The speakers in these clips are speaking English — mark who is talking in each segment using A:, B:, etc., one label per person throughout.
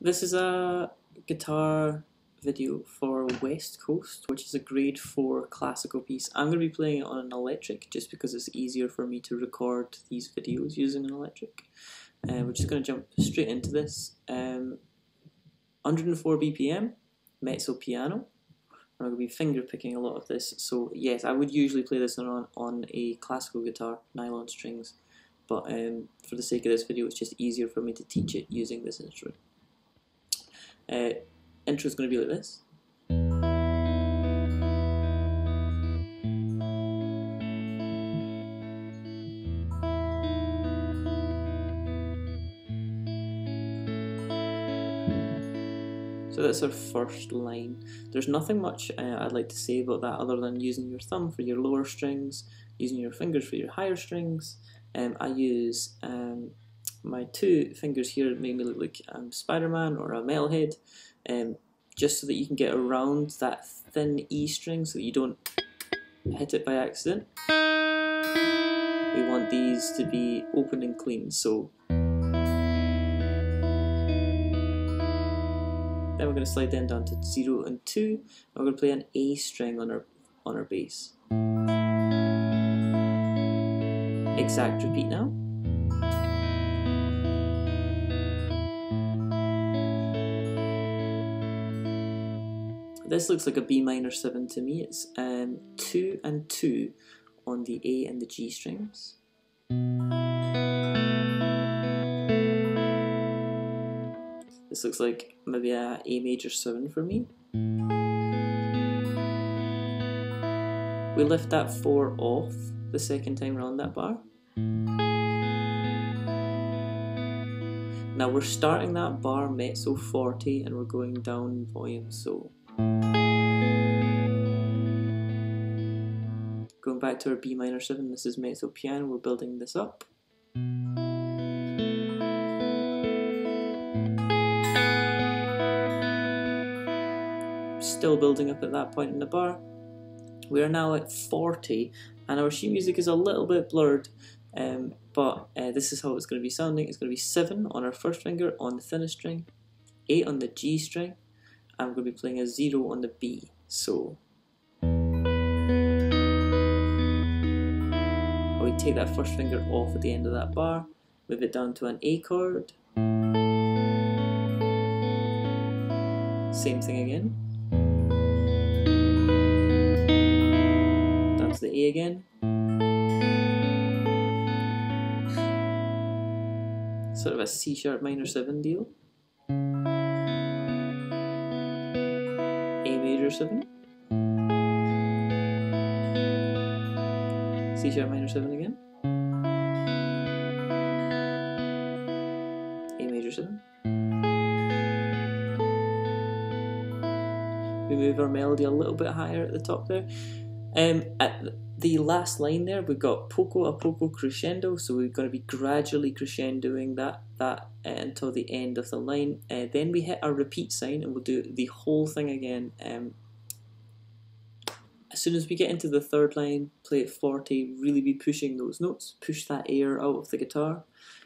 A: This is a guitar video for West Coast, which is a grade 4 classical piece. I'm going to be playing it on an electric just because it's easier for me to record these videos using an electric. We're just going to jump straight into this. 104 BPM, mezzo piano. I'm going to be finger picking a lot of this, so yes, I would usually play this on a classical guitar, nylon strings, but for the sake of this video it's just easier for me to teach it using this instrument. Intro is going to be like this. So that's our first line. There's nothing much I'd like to say about that other than using your thumb for your lower strings, using your fingers for your higher strings. I use my two fingers here to make me look like Spider-Man or a metalhead, just so that you can get around that thin E string so that you don't hit it by accident. We want these to be open and clean, so then we're going to slide them down to 0 and 2, and we're going to play an A string on our bass. Exact repeat now. This looks like a B minor 7 to me. It's 2 and 2 on the A and the G strings. This looks like maybe a A major 7 for me. We lift that 4 off the second time around that bar. Now we're starting that bar mezzo forte and we're going down volume, so going back to our B minor 7, this is mezzo piano, we're building this up. Still building up at that point in the bar. We are now at 40 and our sheet music is a little bit blurred, but this is how it's going to be sounding. It's going to be 7 on our first finger on the thinnest string, 8 on the G string, and we're going to be playing a 0 on the B. So we take that first finger off at the end of that bar, move it down to an A chord, same thing again, down to the A again, sort of a C sharp minor 7 deal, A major 7, C sharp minor 7 again, A major 7. We move our melody a little bit higher at the top there. At the last line there, we've got poco a poco crescendo, so we're going to be gradually crescendoing that until the end of the line. Then we hit our repeat sign and we'll do the whole thing again. As soon as we get into the third line, play it forte, really be pushing those notes, push that air out of the guitar.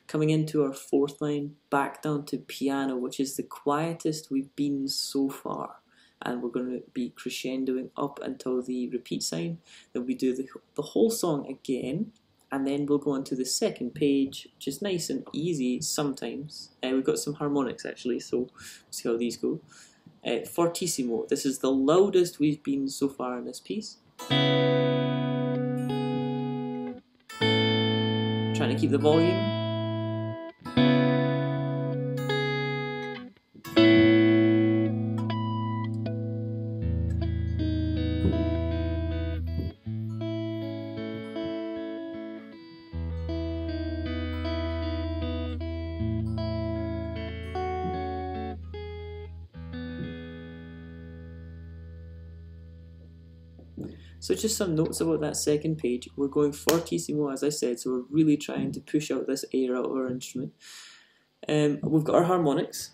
A: Coming into our fourth line, back down to piano, which is the quietest we've been so far. And we're going to be crescendoing up until the repeat sign. Then we do the whole song again, and then we'll go on to the second page, which is nice and easy sometimes. We've got some harmonics actually, so we'll see how these go. Fortissimo, this is the loudest we've been so far in this piece. Trying to keep the volume. So just some notes about that second page. We're going fortissimo, as I said, so we're really trying to push out this air out of our instrument. We've got our harmonics.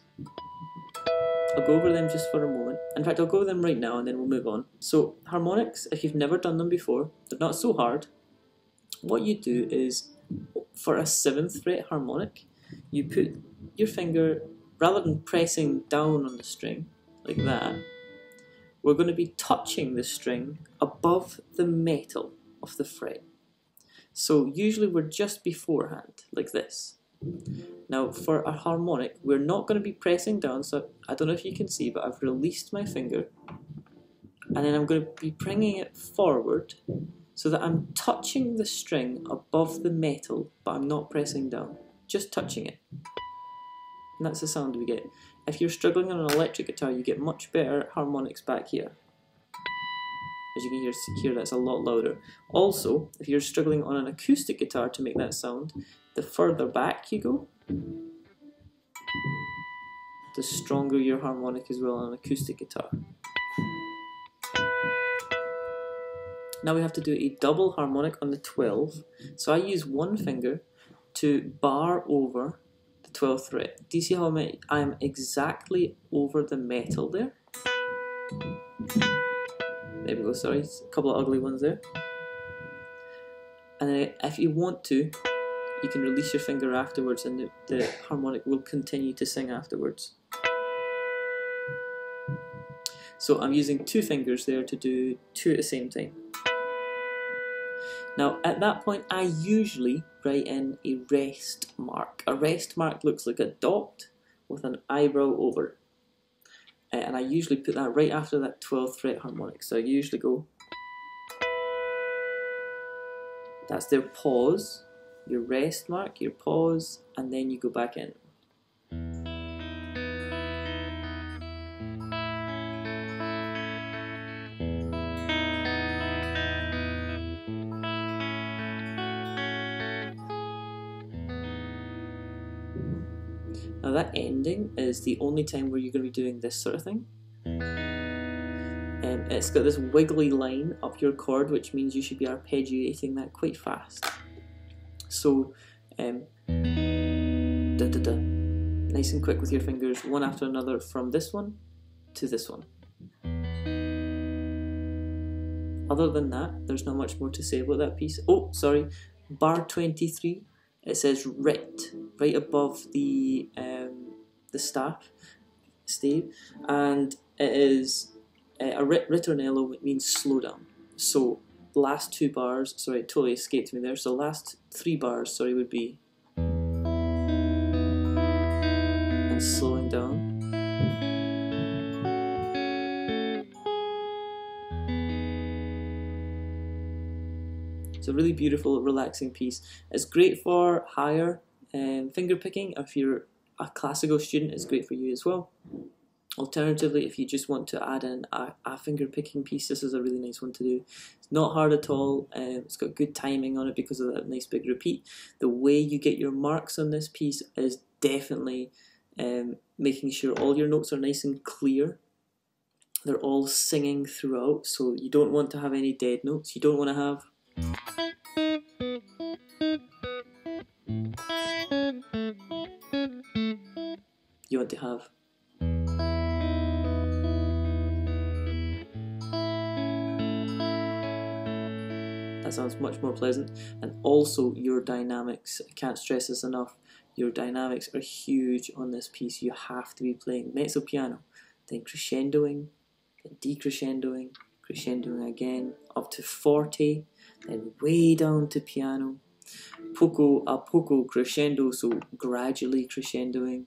A: I'll go over them just for a moment. In fact, I'll go over them right now and then we'll move on. So harmonics, if you've never done them before, they're not so hard. What you do is, for a 7th fret harmonic, you put your finger rather than pressing down on the string like that, we're going to be touching the string above the metal of the fret. So usually we're just beforehand, like this. Now for a harmonic, we're not going to be pressing down, so I don't know if you can see, but I've released my finger, and then I'm going to be bringing it forward so that I'm touching the string above the metal, but I'm not pressing down, just touching it. And that's the sound we get. If you're struggling on an electric guitar, you get much better harmonics back here. As you can hear that's a lot louder. Also, if you're struggling on an acoustic guitar to make that sound, the further back you go, the stronger your harmonic is well on an acoustic guitar. Now we have to do a double harmonic on the 12. So I use one finger to bar over the 12th fret. Do you see how I'm exactly over the metal there? There we go, sorry, a couple of ugly ones there. And then if you want to, you can release your finger afterwards and the harmonic will continue to sing afterwards. So I'm using two fingers there to do two at the same time. Now at that point I usually write in a rest mark. A rest mark looks like a dot with an eyebrow over it. And I usually put that right after that 12th fret harmonic. So I usually go, that's their pause, your rest mark, your pause, and then you go back in. Now that ending is the only time where you're going to be doing this sort of thing. It's got this wiggly line up your chord, which means you should be arpeggiating that quite fast. So, da da da, nice and quick with your fingers, one after another from this one to this one. Other than that, there's not much more to say about that piece. Oh, sorry, bar 23. It says ret right above the stave, and it is a ritornello, which means slow down. So last two bars, sorry, it totally escaped me there. So last three bars, sorry, would be and slowing down. It's a really beautiful, relaxing piece. It's great for higher finger picking. If you're a classical student, it's great for you as well. Alternatively, if you just want to add in a finger picking piece, this is a really nice one to do. It's not hard at all. It's got good timing on it because of that nice big repeat. The way you get your marks on this piece is definitely making sure all your notes are nice and clear. They're all singing throughout, so you don't want to have any dead notes. You don't want to have you want to have that sounds much more pleasant. And also your dynamics, I can't stress this enough, your dynamics are huge on this piece. You have to be playing mezzo piano, then crescendoing, then decrescendoing, crescendoing again, up to 40, then way down to piano, poco a poco crescendo, so gradually crescendoing,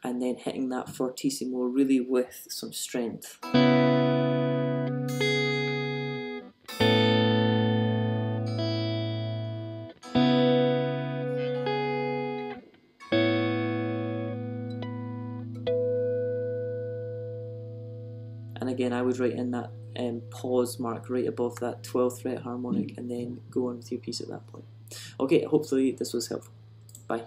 A: and then hitting that fortissimo really with some strength. And again, I would write in that pause mark right above that 12th fret harmonic and then go on with your piece at that point. Okay, hopefully this was helpful. Bye.